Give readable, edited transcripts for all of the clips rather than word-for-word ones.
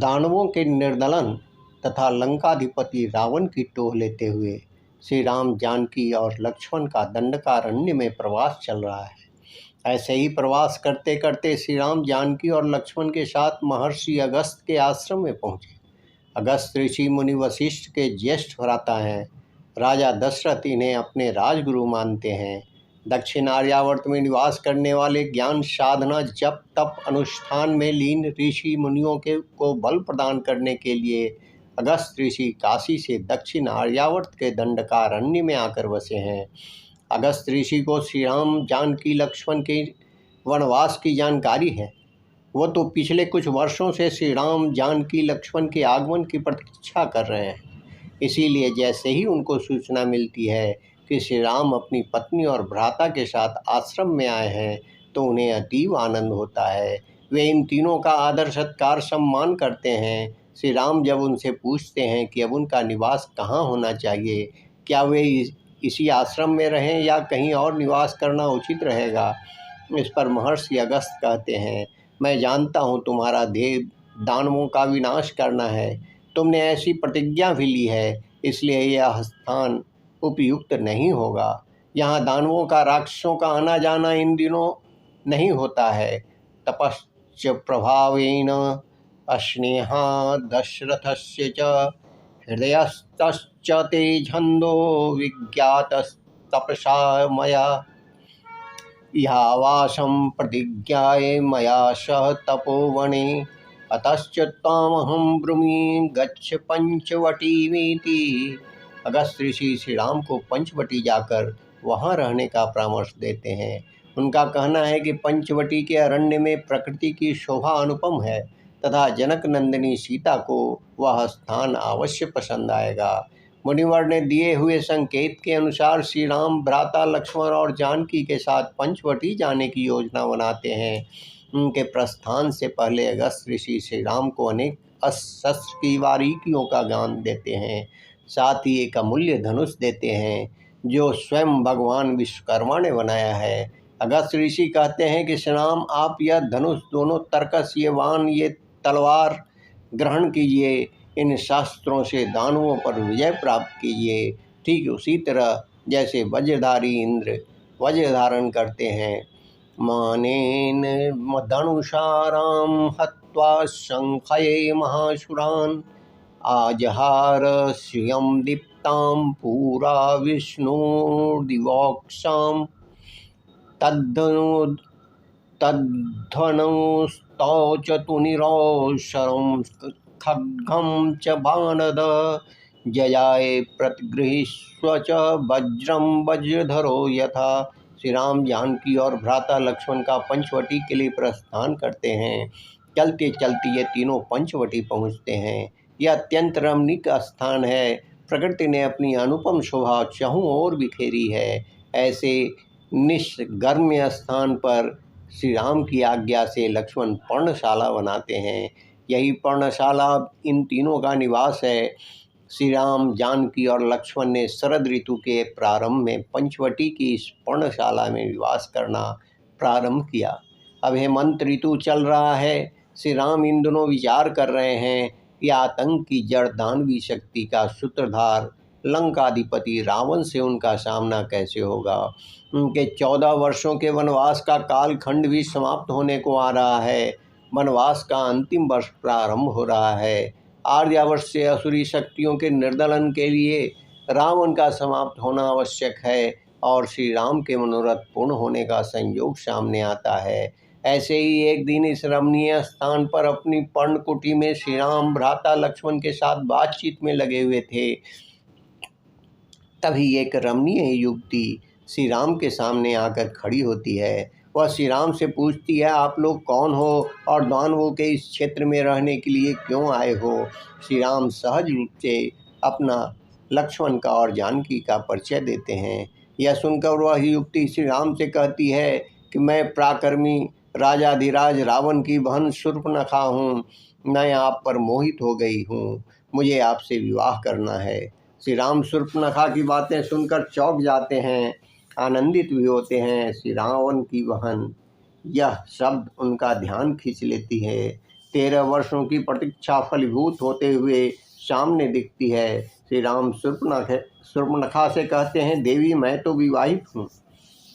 दानवों के निर्दलन तथा लंकाधिपति रावण की टोह लेते हुए श्री राम, जानकी और लक्ष्मण का दंडकारण्य में प्रवास चल रहा है। ऐसे ही प्रवास करते करते श्री राम, जानकी और लक्ष्मण के साथ महर्षि अगस्त के आश्रम में पहुँचे। अगस्त ऋषि मुनि वशिष्ठ के ज्येष्ठ भ्राता हैं। राजा दशरथ इन्हें अपने राजगुरु मानते हैं। दक्षिण आर्यावर्त में निवास करने वाले, ज्ञान साधना, जप तप अनुष्ठान में लीन ऋषि मुनियों को बल प्रदान करने के लिए अगस्त ऋषि काशी से दक्षिण आर्यावर्त के दंडकारण्य में आकर बसे हैं। अगस्त ऋषि को श्री राम, जानकी, लक्ष्मण के वनवास की जानकारी है। वो तो पिछले कुछ वर्षों से श्री राम, जानकी, लक्ष्मण के आगमन की प्रतीक्षा कर रहे हैं। इसीलिए जैसे ही उनको सूचना मिलती है कि श्री राम अपनी पत्नी और भ्राता के साथ आश्रम में आए हैं, तो उन्हें अतीव आनंद होता है। वे इन तीनों का आदर सत्कार सम्मान करते हैं। श्री राम जब उनसे पूछते हैं कि अब उनका निवास कहाँ होना चाहिए, क्या वे इसी आश्रम में रहें या कहीं और निवास करना उचित रहेगा, इस पर महर्षि अगस्त कहते हैं, मैं जानता हूँ तुम्हारा ध्येय दानवों का विनाश करना है। तुमने ऐसी प्रतिज्ञा भी ली है, इसलिए यह स्थान उपयुक्त नहीं होगा। यहाँ दानवों का, राक्षसों का आना जाना इन दिनों नहीं होता है। तपश्च प्रभावेन अस्नेहा दशरथस्य च हृदयस्तश्च ते छन्दो विज्ञातस्तपसा मया इहावासं प्रतिज्ञाये मया सह तपोवने अतश्च त्वामहं ब्रूमि गच्छ पंचवटीमिति। अगस्त ऋषि श्री राम को पंचवटी जाकर वहाँ रहने का परामर्श देते हैं। उनका कहना है कि पंचवटी के अरण्य में प्रकृति की शोभा अनुपम है तथा जनक नंदिनी सीता को वह स्थान अवश्य पसंद आएगा। मुनिवर ने दिए हुए संकेत के अनुसार श्री राम, भ्राता लक्ष्मण और जानकी के साथ पंचवटी जाने की योजना बनाते हैं। उनके प्रस्थान से पहले अगस्त ऋषि श्री राम को अनेक अस्त्र की बारीकियों का ज्ञान देते हैं। साथ ही एक अमूल्य धनुष देते हैं जो स्वयं भगवान विश्वकर्मा ने बनाया है। अगस्त ऋषि कहते हैं कि श्री राम, आप यह धनुष, दोनों तरकस, ये बाण, ये तलवार ग्रहण कीजिए। इन शास्त्रों से दानवों पर विजय प्राप्त कीजिए, ठीक उसी तरह जैसे वज्रधारी इंद्र वज्र धारण करते हैं। मानेन धनुषाराम हत्वा शंखये महासुरान आजहार श्रियं दीप्तां पुरा विष्णुर्दिवोक्षां तद्धनुस्तौ च तुनिरौशरं खड्गं च बाणद जयाय प्रतिगृहीष्व च वज्रं वज्रधरो यथा। श्री राम, जानकी और भ्राता लक्ष्मण का पंचवटी के लिए प्रस्थान करते हैं। चलते चलते ये तीनों पंचवटी पहुँचते हैं। यह अत्यंत रमणीक स्थान है। प्रकृति ने अपनी अनुपम शोभा चहुं ओर बिखेरी है। ऐसे निष्गम्य स्थान पर श्री राम की आज्ञा से लक्ष्मण पर्णशाला बनाते हैं। यही पर्णशाला इन तीनों का निवास है। श्री राम, जानकी और लक्ष्मण ने शरद ऋतु के प्रारंभ में पंचवटी की इस पर्णशाला में निवास करना प्रारंभ किया। अब हेमंत ऋतु चल रहा है। श्री राम इन दिनों विचार कर रहे हैं कि आतंक की जड़ दानवी शक्ति का सूत्रधार लंकाधिपति रावण से उनका सामना कैसे होगा। उनके 14 वर्षों के वनवास का कालखंड भी समाप्त होने को आ रहा है। वनवास का अंतिम वर्ष प्रारंभ हो रहा है। आर्यावर्त से असुरी शक्तियों के निर्दलन के लिए रावण का समाप्त होना आवश्यक है और श्री राम के मनोरथ पूर्ण होने का संयोग सामने आता है। ऐसे ही एक दिन इस रमणीय स्थान पर अपनी पर्णकुटी में श्री राम, भ्राता लक्ष्मण के साथ बातचीत में लगे हुए थे। तभी एक रमणीय युवती श्री राम के सामने आकर खड़ी होती है। वह श्री राम से पूछती है, आप लोग कौन हो और दानवों के इस क्षेत्र में रहने के लिए क्यों आए हो। श्री राम सहज रूप से अपना, लक्ष्मण का और जानकी का परिचय देते हैं। यह सुनकर वह युवती श्री राम से कहती है कि मैं पराक्रमी राजाधिराज रावण की बहन शूर्पणखा हूँ। मैं आप पर मोहित हो गई हूँ। मुझे आपसे विवाह करना है। श्री राम शूर्पणखा की बातें सुनकर चौंक जाते हैं, आनंदित भी होते हैं। श्री रावण की बहन, यह शब्द उनका ध्यान खींच लेती है। 13 वर्षों की प्रतीक्षा फलीभूत होते हुए सामने दिखती है। श्री राम शूर्पणखा से कहते हैं, देवी मैं तो विवाहित हूँ,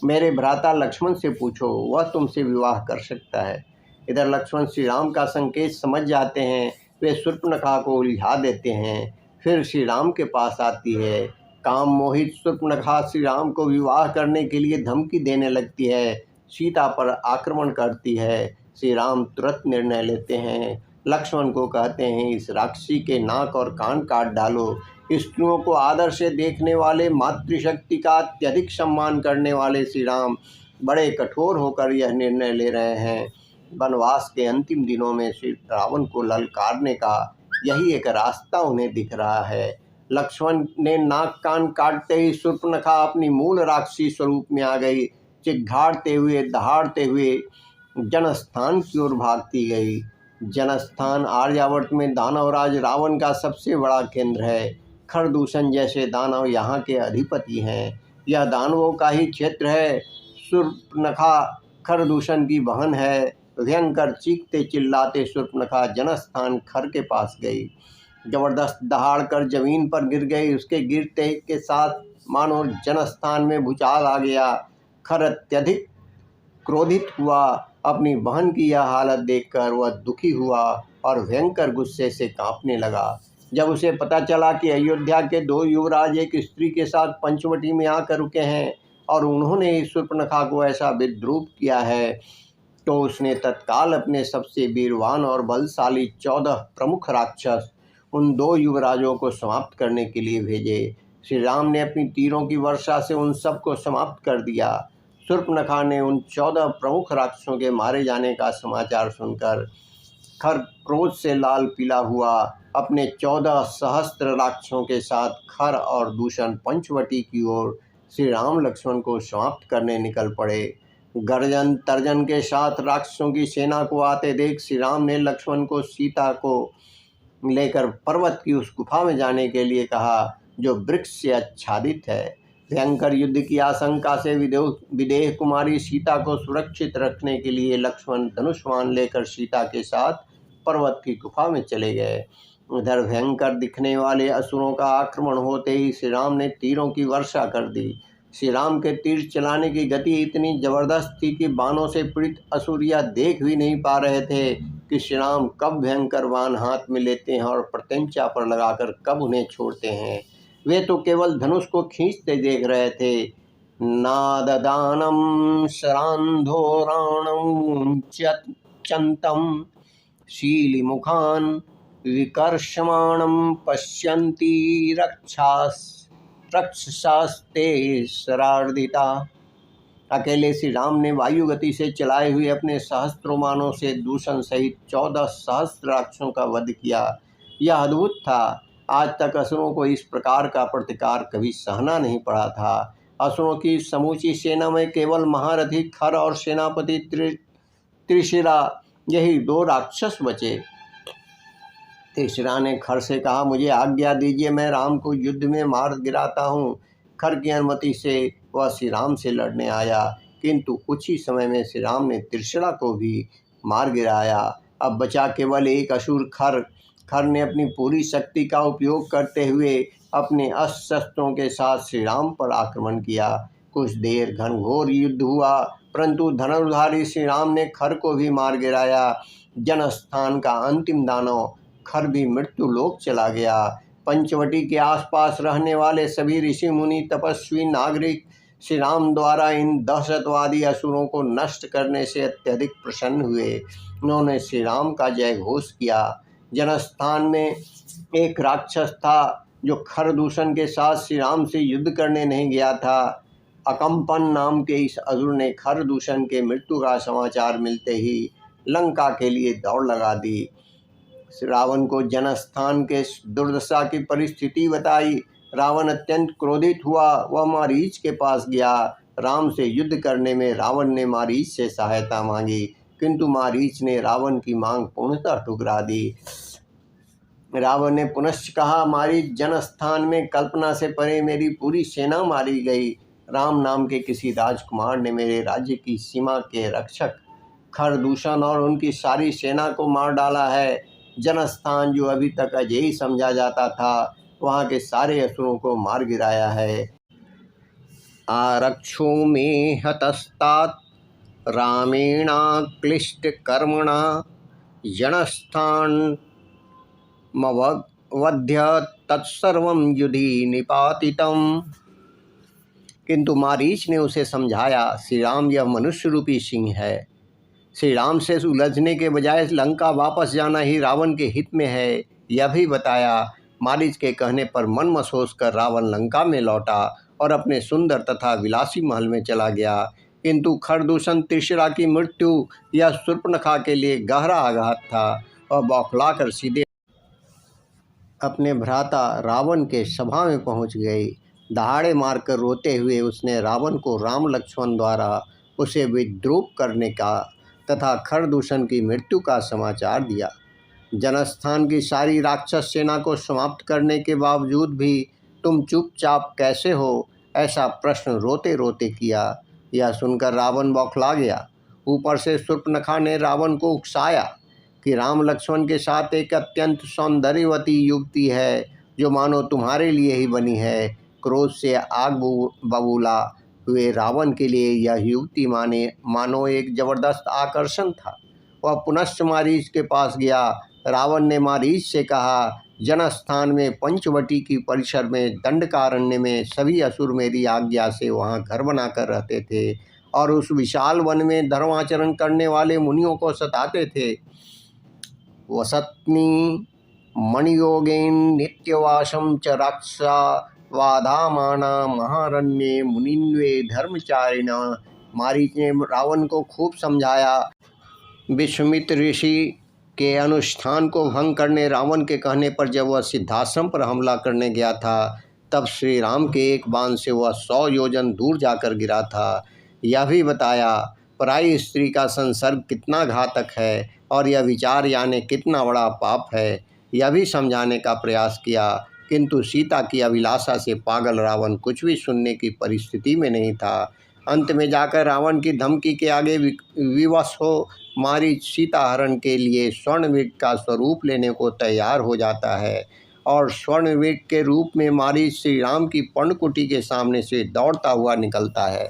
मेरे भ्राता लक्ष्मण से पूछो, वह तुमसे विवाह कर सकता है। इधर लक्ष्मण श्री राम का संकेत समझ जाते हैं, वे शूर्पणखा को उलझा देते हैं। फिर श्री राम के पास आती है। काम मोहित शूर्पणखा श्री राम को विवाह करने के लिए धमकी देने लगती है, सीता पर आक्रमण करती है। श्री राम तुरंत निर्णय लेते हैं, लक्ष्मण को कहते हैं, इस राक्षसी के नाक और कान काट डालो। स्त्रियों को आदर से देखने वाले, मातृशक्ति का अत्यधिक सम्मान करने वाले श्री राम बड़े कठोर होकर यह निर्णय ले रहे हैं। वनवास के अंतिम दिनों में श्री रावण को ललकारने का यही एक रास्ता उन्हें दिख रहा है। लक्ष्मण ने नाक कान काटते ही शूर्पणखा अपनी मूल राक्षसी स्वरूप में आ गई। चिघाड़ते हुए दहाड़ते हुए जनस्थान की ओर भागती गई। जनस्थान आर्यावर्त में दानवराज रावण का सबसे बड़ा केंद्र है। खरदूषण जैसे दानव यहाँ के अधिपति हैं। यह दानवों का ही क्षेत्र है। शूर्पणखा खरदूषण की बहन है। भयंकर चीखते चिल्लाते शूर्पणखा जनस्थान खर के पास गई। जबरदस्त दहाड़ कर जमीन पर गिर गई। उसके गिरते के साथ मानो जनस्थान में भूचाल आ गया। खर अत्यधिक क्रोधित हुआ। अपनी बहन की यह हालत देखकर वह दुखी हुआ और भयंकर गुस्से से कांपने लगा। जब उसे पता चला कि अयोध्या के 2 युवराज एक स्त्री के साथ पंचवटी में आकर रुके हैं और उन्होंने इस शूर्पणखा को ऐसा विद्रूप किया है, तो उसने तत्काल अपने सबसे वीरवान और बलशाली 14 प्रमुख राक्षस उन 2 युवराजों को समाप्त करने के लिए भेजे। श्री राम ने अपनी तीरों की वर्षा से उन सबको समाप्त कर दिया। शूर्पणखा ने उन 14 प्रमुख राक्षसों के मारे जाने का समाचार सुनकर खर क्रोध से लाल पीला हुआ। अपने 14 सहस्त्र राक्षसों के साथ खर और दूषण पंचवटी की ओर श्री राम लक्ष्मण को समाप्त करने निकल पड़े। गर्जन तर्जन के साथ राक्षसों की सेना को आते देख श्री राम ने लक्ष्मण को सीता को लेकर पर्वत की उस गुफा में जाने के लिए कहा जो वृक्ष से आच्छादित है। भयंकर युद्ध की आशंका से विदेह कुमारी सीता को सुरक्षित रखने के लिए लक्ष्मण धनुष्मान लेकर सीता के साथ पर्वत की गुफा में चले गए। उधर भयंकर दिखने वाले असुरों का आक्रमण होते ही श्री राम ने तीरों की वर्षा कर दी। श्री राम के तीर चलाने की गति इतनी जबरदस्त थी कि बाणों से पीड़ित असुर यह देख भी नहीं पा रहे थे कि श्री राम कब भयंकर बाण हाथ में लेते हैं और प्रत्यंचा पर लगाकर कब उन्हें छोड़ते हैं। वे तो केवल धनुष को खींचते देख रहे थे। नाददानम शरांधोराणं चंतम शीलिमुखान विकर्षमाणं पश्यन्ति रक्षसास्ते शरार्दिता। अकेले श्री राम ने वायु गति से चलाए हुए अपने सहस्त्रों बाणों से दूषण सहित 14 सहस्त्र राक्षसों का वध किया। यह अद्भुत था। आज तक असुरों को इस प्रकार का प्रतिकार कभी सहना नहीं पड़ा था। असुरों की समूची सेना में केवल महारथी खर और सेनापति त्रिशिरा यही 2 राक्षस बचे। त्रिशिरा ने खर से कहा, मुझे आज्ञा दीजिए, मैं राम को युद्ध में मार गिराता हूँ। खर की अनुमति से वह श्री राम से लड़ने आया, किंतु कुछ ही समय में श्री राम ने त्रिशिरा को भी मार गिराया। अब बचा केवल एक असुर खर। खर ने अपनी पूरी शक्ति का उपयोग करते हुए अपने अस्त्र शस्त्रों के साथ श्री राम पर आक्रमण किया। कुछ देर घनघोर युद्ध हुआ, परंतु धनुर्धारी श्री राम ने खर को भी मार गिराया। जनस्थान का अंतिम दानव खर भी मृत्यु लोक चला गया। पंचवटी के आसपास रहने वाले सभी ऋषि मुनि तपस्वी नागरिक श्री राम द्वारा इन दहशतवादी असुरों को नष्ट करने से अत्यधिक प्रसन्न हुए। उन्होंने श्री राम का जय घोष किया। जनस्थान में एक राक्षस था जो खरदूषण के साथ श्री राम से युद्ध करने नहीं गया था। अकंपन नाम के इस असुर ने खरदूषण के मृत्यु का समाचार मिलते ही लंका के लिए दौड़ लगा दी। रावण को जनस्थान के दुर्दशा की परिस्थिति बताई। रावण अत्यंत क्रोधित हुआ। वह मारीच के पास गया। राम से युद्ध करने में रावण ने मारीच से सहायता मांगी, किंतु मारीच ने रावण की मांग पूर्णतः ठुकरा दी। रावण ने पुनश्च कहा, मारीच, जनस्थान में कल्पना से परे मेरी पूरी सेना मारी गई। राम नाम के किसी राजकुमार ने मेरे राज्य की सीमा के रक्षक खरदूषण और उनकी सारी सेना को मार डाला है। जनस्थान जो अभी तक अजेय समझा जाता था, वहाँ के सारे असुरों को मार गिराया है। आरक्षो में हतस्तात रामेणाक्लिष्ट कर्मणा जनस्थान मवध्य तत्सर्वं युधि निपातितम्। किंतु मारीच ने उसे समझाया, श्री राम यह मनुष्य रूपी सिंह है। श्री राम से उलझने के बजाय लंका वापस जाना ही रावण के हित में है, यह भी बताया। मारीच के कहने पर मन मसोस कर रावण लंका में लौटा और अपने सुंदर तथा विलासी महल में चला गया। किंतु खरदूषण त्रिशिरा की मृत्यु यह शूर्पणखा के लिए गहरा आघात था और बौखलाकर सीधे अपने भ्राता रावण के सभा में पहुंच गई। दहाड़े मारकर रोते हुए उसने रावण को राम लक्ष्मण द्वारा उसे विद्रूप करने का तथा खरदूषण की मृत्यु का समाचार दिया। जनस्थान की सारी राक्षस सेना को समाप्त करने के बावजूद भी तुम चुपचाप कैसे हो, ऐसा प्रश्न रोते रोते किया। यह सुनकर रावण बौखला गया। ऊपर से शूर्पणखा ने रावण को उकसाया कि राम लक्ष्मण के साथ एक अत्यंत सौंदर्यवती युवती है जो मानो तुम्हारे लिए ही बनी है। क्रोध से आग बबूला हुए रावण के लिए यह युवती मानो एक जबरदस्त आकर्षण था। वह पुनश्च मारीच के पास गया। रावण ने मारीच से कहा, जनस्थान में पंचवटी की परिसर में दंडकारण्य में सभी असुर मेरी आज्ञा से वहाँ घर बनाकर रहते थे और उस विशाल वन में धर्माचरण करने वाले मुनियों को सताते थे। वसत्नी मणियोगेन नित्यवासम च राक्षा वाधामाना महारण्ये मुनिन्वे धर्मचारिणा। मारीच ने रावण को खूब समझाया। विश्वामित्र ऋषि के अनुष्ठान को भंग करने रावण के कहने पर जब वह सिद्धाश्रम पर हमला करने गया था, तब श्री राम के एक बाण से वह 100 योजन दूर जाकर गिरा था। यह भी बताया पराई स्त्री का संसर्ग कितना घातक है और यह विचार यानी कितना बड़ा पाप है, यह भी समझाने का प्रयास किया। किंतु सीता की अभिलाषा से पागल रावण कुछ भी सुनने की परिस्थिति में नहीं था। अंत में जाकर रावण की धमकी के आगे विवश हो मारीच सीता हरण के लिए स्वर्णमृग का स्वरूप लेने को तैयार हो जाता है और स्वर्णमृग के रूप में मारीच श्री राम की पर्णकुटी के सामने से दौड़ता हुआ निकलता है।